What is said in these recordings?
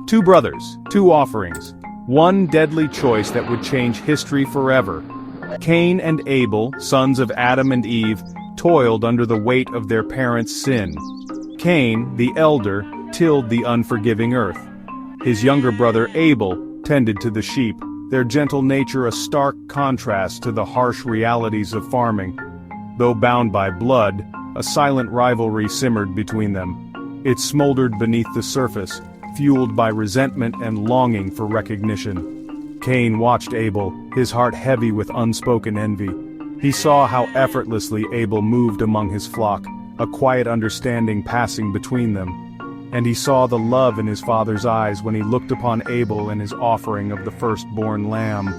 Two brothers, two offerings, one deadly choice that would change history forever. Cain and Abel, sons of Adam and Eve, toiled under the weight of their parents' sin. Cain, the elder, tilled the unforgiving earth. His younger brother Abel tended to the sheep, their gentle nature a stark contrast to the harsh realities of farming. Though bound by blood, a silent rivalry simmered between them. It smoldered beneath the surface, fueled by resentment and longing for recognition. Cain watched Abel, his heart heavy with unspoken envy. He saw how effortlessly Abel moved among his flock, a quiet understanding passing between them. And he saw the love in his father's eyes when he looked upon Abel and his offering of the firstborn lamb.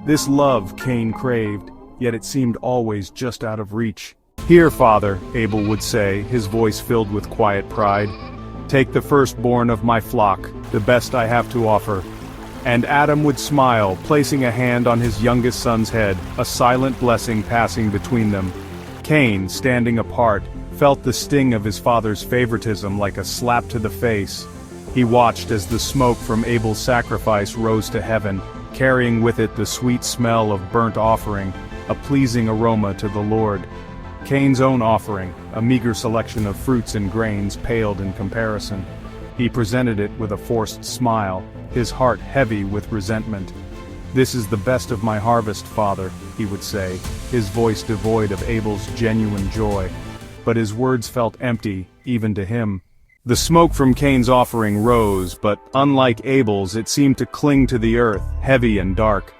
This love Cain craved, yet it seemed always just out of reach. "Here, Father," Abel would say, his voice filled with quiet pride. "Take the firstborn of my flock, the best I have to offer." And Adam would smile, placing a hand on his youngest son's head, a silent blessing passing between them. Cain, standing apart, felt the sting of his father's favoritism like a slap to the face. He watched as the smoke from Abel's sacrifice rose to heaven, carrying with it the sweet smell of burnt offering, a pleasing aroma to the Lord. Cain's own offering, a meager selection of fruits and grains, paled in comparison. He presented it with a forced smile, his heart heavy with resentment. "This is the best of my harvest, Father," he would say, his voice devoid of Abel's genuine joy. But his words felt empty, even to him. The smoke from Cain's offering rose, but unlike Abel's, it seemed to cling to the earth, heavy and dark.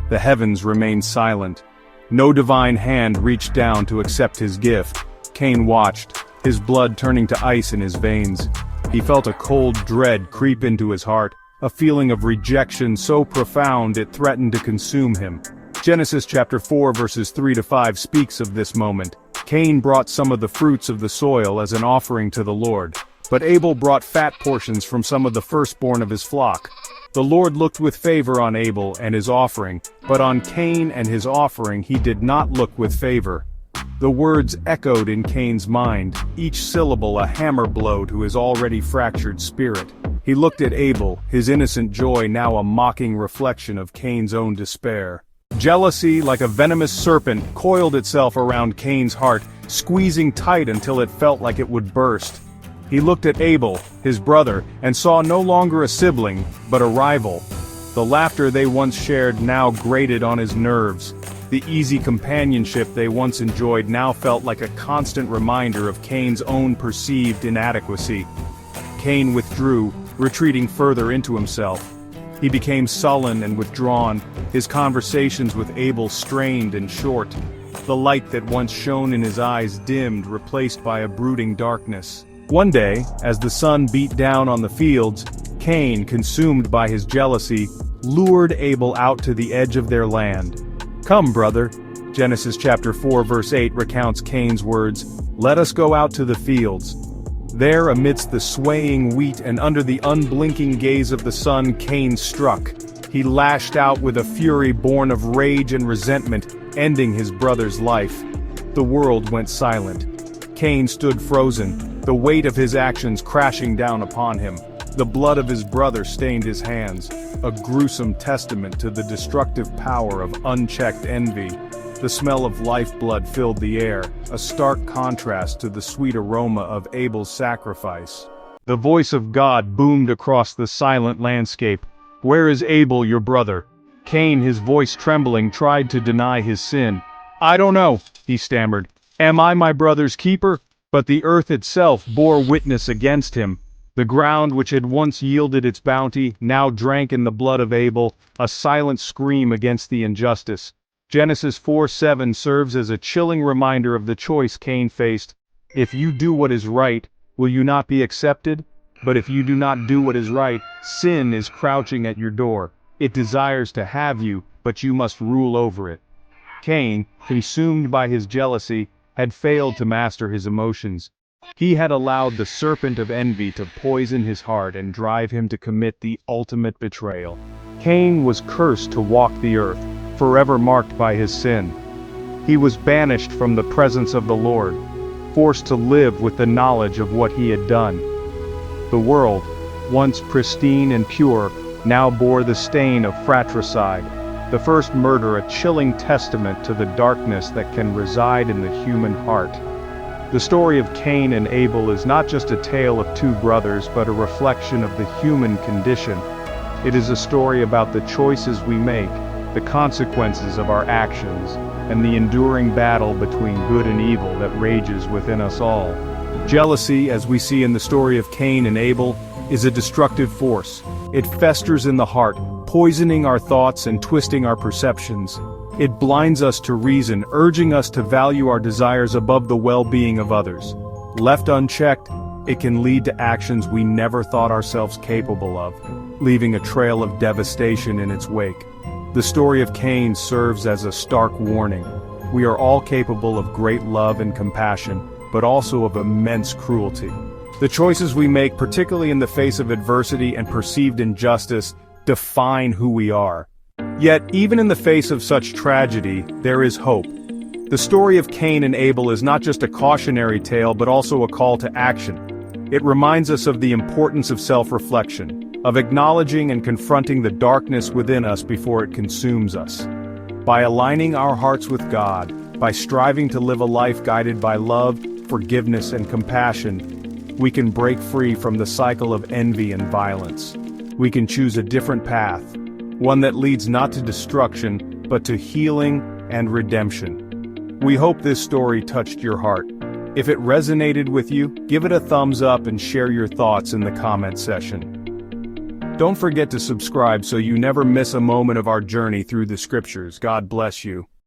The heavens remained silent. No divine hand reached down to accept his gift. Cain watched, his blood turning to ice in his veins. He felt a cold dread creep into his heart, a feeling of rejection so profound it threatened to consume him. Genesis chapter 4 verses 3-5 speaks of this moment. Cain brought some of the fruits of the soil as an offering to the Lord, but Abel brought fat portions from some of the firstborn of his flock. The Lord looked with favor on Abel and his offering, but on Cain and his offering he did not look with favor. The words echoed in Cain's mind, each syllable a hammer blow to his already fractured spirit. He looked at Abel, his innocent joy now a mocking reflection of Cain's own despair. Jealousy, like a venomous serpent, coiled itself around Cain's heart, squeezing tight until it felt like it would burst. He looked at Abel, his brother, and saw no longer a sibling, but a rival. The laughter they once shared now grated on his nerves. The easy companionship they once enjoyed now felt like a constant reminder of Cain's own perceived inadequacy. Cain withdrew, retreating further into himself. He became sullen and withdrawn, his conversations with Abel strained and short. The light that once shone in his eyes dimmed, replaced by a brooding darkness. One day, as the sun beat down on the fields, Cain, consumed by his jealousy, lured Abel out to the edge of their land. "Come, brother," Genesis chapter 4 verse 8 recounts Cain's words, "Let us go out to the fields." There, amidst the swaying wheat and under the unblinking gaze of the sun, Cain struck. He lashed out with a fury born of rage and resentment, ending his brother's life. The world went silent. Cain stood frozen, the weight of his actions crashing down upon him. The blood of his brother stained his hands, a gruesome testament to the destructive power of unchecked envy. The smell of lifeblood filled the air, a stark contrast to the sweet aroma of Abel's sacrifice. The voice of God boomed across the silent landscape. "Where is Abel, your brother?" Cain, his voice trembling, tried to deny his sin. "I don't know," he stammered. "Am I my brother's keeper?" But the earth itself bore witness against him. The ground which had once yielded its bounty, now drank in the blood of Abel, a silent scream against the injustice. Genesis 4:7 serves as a chilling reminder of the choice Cain faced. If you do what is right, will you not be accepted? But if you do not do what is right, sin is crouching at your door. It desires to have you, but you must rule over it. Cain, consumed by his jealousy, had failed to master his emotions. He had allowed the serpent of envy to poison his heart and drive him to commit the ultimate betrayal. Cain was cursed to walk the earth, forever marked by his sin. He was banished from the presence of the Lord, forced to live with the knowledge of what he had done. The world, once pristine and pure, now bore the stain of fratricide. The first murder, a chilling testament to the darkness that can reside in the human heart. The story of Cain and Abel is not just a tale of two brothers, but a reflection of the human condition. It is a story about the choices we make, the consequences of our actions, and the enduring battle between good and evil that rages within us all. Jealousy, as we see in the story of Cain and Abel, is a destructive force. It festers in the heart, poisoning our thoughts and twisting our perceptions. It blinds us to reason, urging us to value our desires above the well-being of others. Left unchecked, it can lead to actions we never thought ourselves capable of, leaving a trail of devastation in its wake. The story of Cain serves as a stark warning. We are all capable of great love and compassion, but also of immense cruelty. The choices we make, particularly in the face of adversity and perceived injustice, define who we are. Yet, even in the face of such tragedy, there is hope. The story of Cain and Abel is not just a cautionary tale, but also a call to action. It reminds us of the importance of self-reflection, of acknowledging and confronting the darkness within us before it consumes us. By aligning our hearts with God, by striving to live a life guided by love, forgiveness, and compassion, we can break free from the cycle of envy and violence. We can choose a different path, one that leads not to destruction, but to healing and redemption. We hope this story touched your heart. If it resonated with you, give it a thumbs up and share your thoughts in the comment section. Don't forget to subscribe so you never miss a moment of our journey through the scriptures. God bless you.